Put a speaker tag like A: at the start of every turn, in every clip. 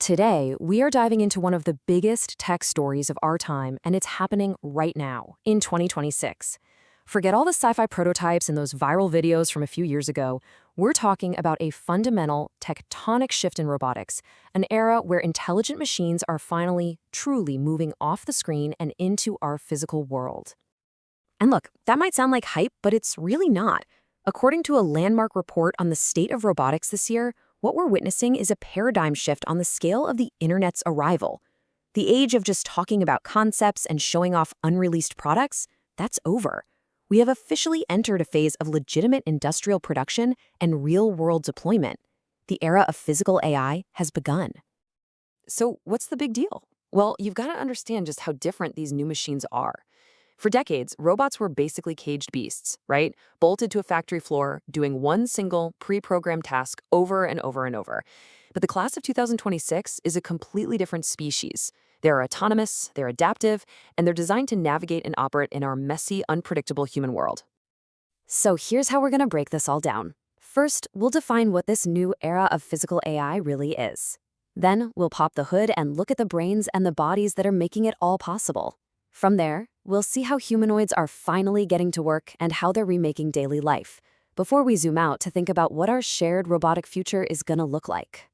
A: Today, we are diving into one of the biggest tech stories of our time, and it's happening right now, in 2026. Forget all the sci-fi prototypes and those viral videos from a few years ago. We're talking about a fundamental, tectonic shift in robotics, an era where intelligent machines are finally, truly moving off the screen and into our physical world. And look, that might sound like hype, but it's really not. According to a landmark report on the state of robotics this year, what we're witnessing is a paradigm shift on the scale of the internet's arrival. The age of just talking about concepts and showing off unreleased products, that's over. We have officially entered a phase of legitimate industrial production and real-world deployment. The era of physical AI has begun. So what's the big deal? Well, you've got to understand just how different these new machines are. For decades, robots were basically caged beasts, right? Bolted to a factory floor, doing one single pre-programmed task over and over and over. But the class of 2026 is a completely different species. They're autonomous, they're adaptive, and they're designed to navigate and operate in our messy, unpredictable human world. So here's how we're going to break this all down. First, we'll define what this new era of physical AI really is. Then, we'll pop the hood and look at the brains and the bodies that are making it all possible. From there, we'll see how humanoids are finally getting to work and how they're remaking daily life, before we zoom out to think about what our shared robotic future is going to look like.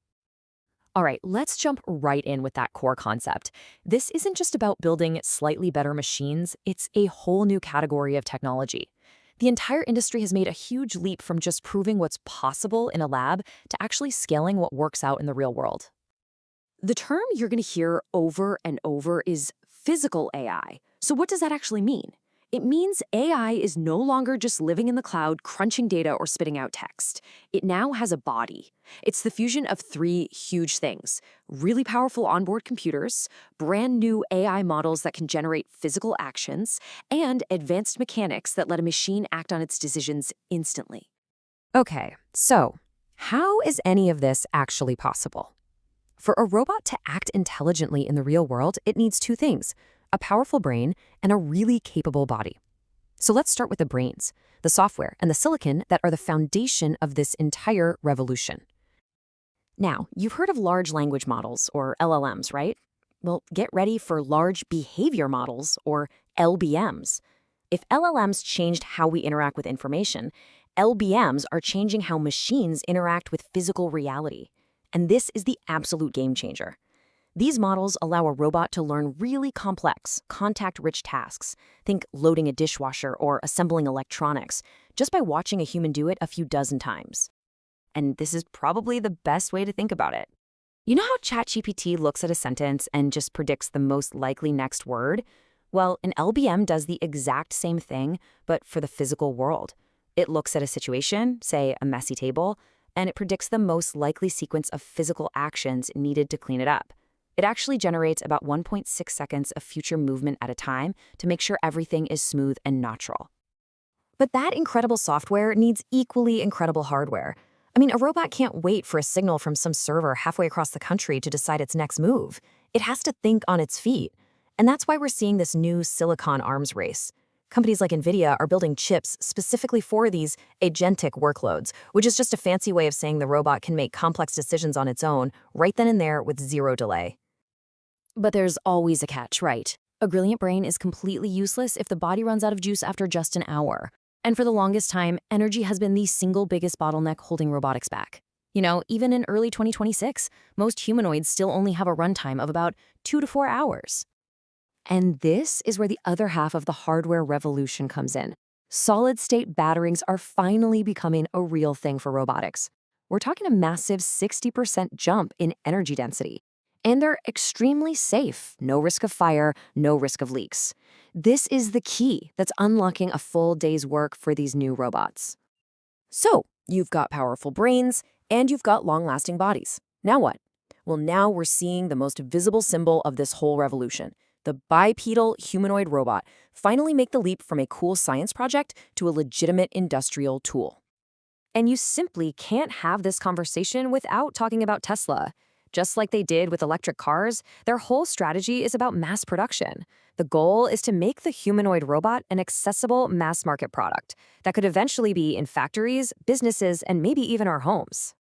A: All right, let's jump right in with that core concept. This isn't just about building slightly better machines, it's a whole new category of technology. The entire industry has made a huge leap from just proving what's possible in a lab to actually scaling what works out in the real world. The term you're going to hear over and over is physical AI. So what does that actually mean? It means AI is no longer just living in the cloud, crunching data or spitting out text. It now has a body. It's the fusion of three huge things: really powerful onboard computers, brand new AI models that can generate physical actions, and advanced mechanics that let a machine act on its decisions instantly. Okay, so how is any of this actually possible? For a robot to act intelligently in the real world, it needs two things: a powerful brain and a really capable body. So let's start with the brains, the software, and the silicon that are the foundation of this entire revolution. Now, you've heard of large language models, or LLMs, right? Well, get ready for large behavior models, or LBMs. If LLMs changed how we interact with information, LBMs are changing how machines interact with physical reality. And this is the absolute game changer. These models allow a robot to learn really complex, contact-rich tasks. Think loading a dishwasher or assembling electronics, just by watching a human do it a few dozen times. And this is probably the best way to think about it. You know how ChatGPT looks at a sentence and just predicts the most likely next word? Well, an LBM does the exact same thing, but for the physical world. It looks at a situation, say a messy table, and it predicts the most likely sequence of physical actions needed to clean it up. It actually generates about 1.6 seconds of future movement at a time to make sure everything is smooth and natural. But that incredible software needs equally incredible hardware. I mean, a robot can't wait for a signal from some server halfway across the country to decide its next move. It has to think on its feet. And that's why we're seeing this new silicon arms race. Companies like NVIDIA are building chips specifically for these agentic workloads, which is just a fancy way of saying the robot can make complex decisions on its own, right then and there with zero delay. But there's always a catch, right? A brilliant brain is completely useless if the body runs out of juice after just an hour. And for the longest time, energy has been the single biggest bottleneck holding robotics back. You know, even in early 2026, most humanoids still only have a runtime of about 2 to 4 hours. And this is where the other half of the hardware revolution comes in. Solid-state batteries are finally becoming a real thing for robotics. We're talking a massive 60% jump in energy density. And they're extremely safe. No risk of fire, no risk of leaks. This is the key that's unlocking a full day's work for these new robots. So, you've got powerful brains, and you've got long-lasting bodies. Now what? Well, now we're seeing the most visible symbol of this whole revolution. The bipedal humanoid robot finally make the leap from a cool science project to a legitimate industrial tool. And you simply can't have this conversation without talking about Tesla. Just like they did with electric cars, their whole strategy is about mass production. The goal is to make the humanoid robot an accessible mass-market product that could eventually be in factories, businesses, and maybe even our homes.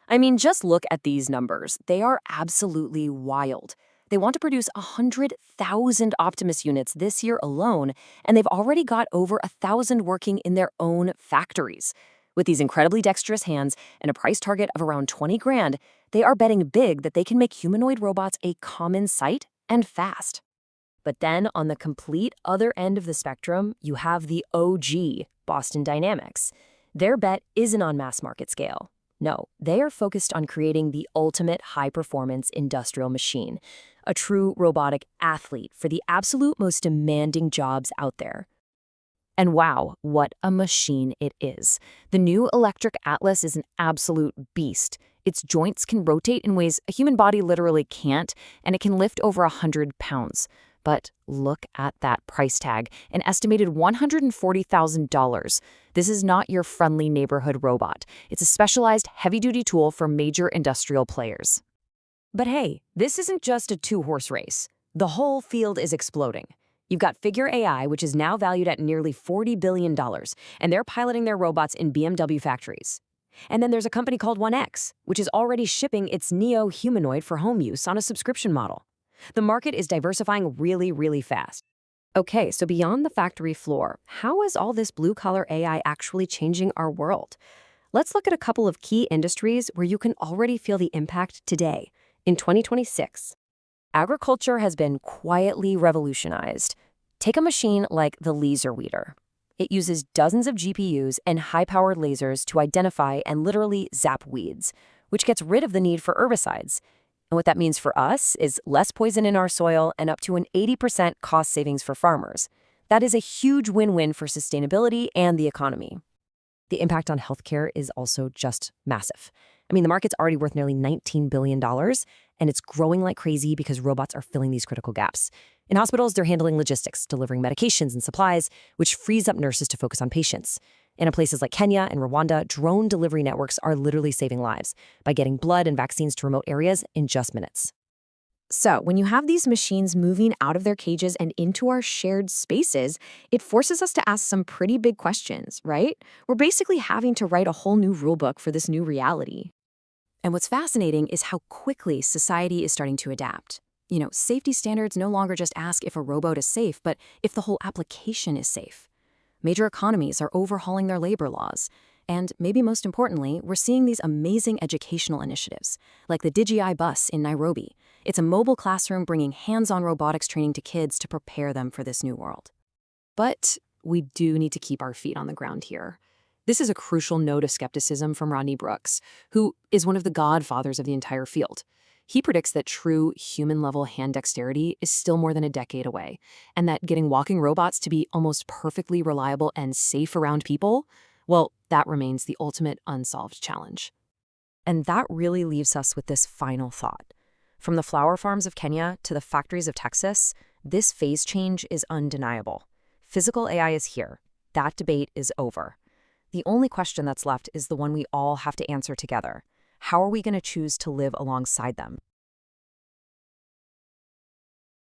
A: I mean, just look at these numbers. They are absolutely wild. They want to produce 100,000 Optimus units this year alone, and they've already got over 1,000 working in their own factories. With these incredibly dexterous hands and a price target of around 20 grand, they are betting big that they can make humanoid robots a common sight and fast. But then on the complete other end of the spectrum, you have the OG, Boston Dynamics. Their bet isn't on mass market scale. No, they are focused on creating the ultimate high-performance industrial machine, a true robotic athlete for the absolute most demanding jobs out there. And wow, what a machine it is. The new electric Atlas is an absolute beast. Its joints can rotate in ways a human body literally can't, and it can lift over 100 pounds. But look at that price tag, an estimated $140,000. This is not your friendly neighborhood robot. It's a specialized heavy-duty tool for major industrial players. But hey, this isn't just a two-horse race. The whole field is exploding. You've got Figure AI, which is now valued at nearly $40 billion, and they're piloting their robots in BMW factories. And then there's a company called 1X, which is already shipping its Neo humanoid for home use on a subscription model. The market is diversifying really, really fast. Okay, so beyond the factory floor, how is all this blue-collar AI actually changing our world? Let's look at a couple of key industries where you can already feel the impact today, in 2026. Agriculture has been quietly revolutionized. Take a machine like the laser weeder. It uses dozens of GPUs and high-powered lasers to identify and literally zap weeds, which gets rid of the need for herbicides. And what that means for us is less poison in our soil and up to an 80% cost savings for farmers. That is a huge win-win for sustainability and the economy. The impact on healthcare is also just massive. I mean, the market's already worth nearly $19 billion, and it's growing like crazy because robots are filling these critical gaps. In hospitals, they're handling logistics, delivering medications and supplies, which frees up nurses to focus on patients. And in places like Kenya and Rwanda, drone delivery networks are literally saving lives by getting blood and vaccines to remote areas in just minutes. So, when you have these machines moving out of their cages and into our shared spaces, it forces us to ask some pretty big questions, right? We're basically having to write a whole new rulebook for this new reality. And what's fascinating is how quickly society is starting to adapt. You know, safety standards no longer just ask if a robot is safe, but if the whole application is safe. Major economies are overhauling their labor laws. And maybe most importantly, we're seeing these amazing educational initiatives, like the DigiEye bus in Nairobi. It's a mobile classroom bringing hands-on robotics training to kids to prepare them for this new world. But we do need to keep our feet on the ground here. This is a crucial note of skepticism from Rodney Brooks, who is one of the godfathers of the entire field. He predicts that true human-level hand dexterity is still more than a decade away, and that getting walking robots to be almost perfectly reliable and safe around people, well, that remains the ultimate unsolved challenge. And that really leaves us with this final thought. From the flower farms of Kenya to the factories of Texas, this phase change is undeniable. Physical AI is here. That debate is over. The only question that's left is the one we all have to answer together. How are we going to choose to live alongside them?